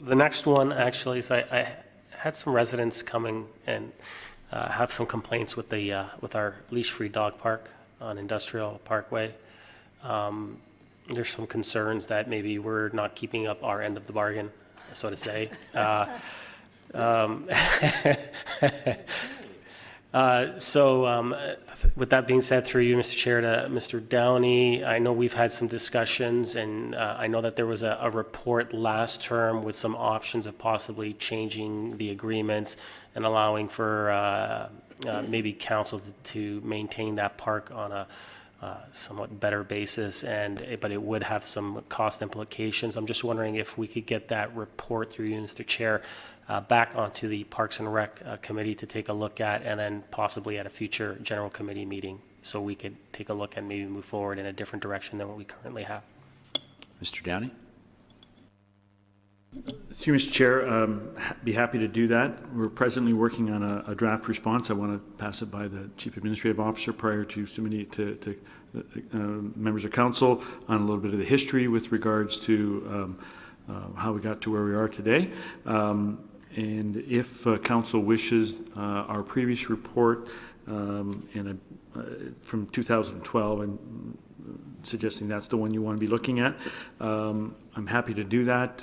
The next one actually is I had some residents coming and have some complaints with the with our leash-free dog park on Industrial Parkway. There's some concerns that maybe we're not keeping up our end of the bargain, so to say. With that being said, through you, Mr. Chair, to Mr. Downey, I know we've had some discussions, and I know that there was a report last term with some options of possibly changing the agreements and allowing for maybe council to maintain that park on a somewhat better basis, but it would have some cost implications. I'm just wondering if we could get that report through you, Mr. Chair, back onto the Parks and Rec committee to take a look at, and then possibly at a future general committee meeting, so we could take a look and maybe move forward in a different direction than what we currently have. Mr. Downey? Through Mr. Chair, be happy to do that. We're presently working on a draft response. I want to pass it by the Chief Administrative Officer prior to submitting it to members of Council on a little bit of the history with regards to how we got to where we are today. And if Council wishes, our previous report from 2012, and suggesting that's the one you want to be looking at, I'm happy to do that.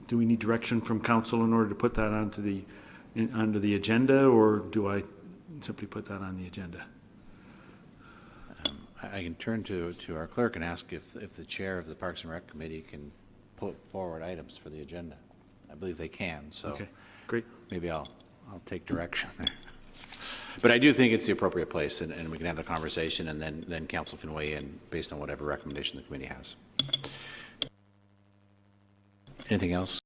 Do we need direction from Council in order to put that onto the agenda, or do I simply put that on the agenda? I can turn to our clerk and ask if the chair of the Parks and Rec Committee can put forward items for the agenda. I believe they can, so okay, great. Maybe I'll take direction there. But I do think it's the appropriate place, and we can have the conversation, and then Council can weigh in based on whatever recommendation the committee has. Anything else?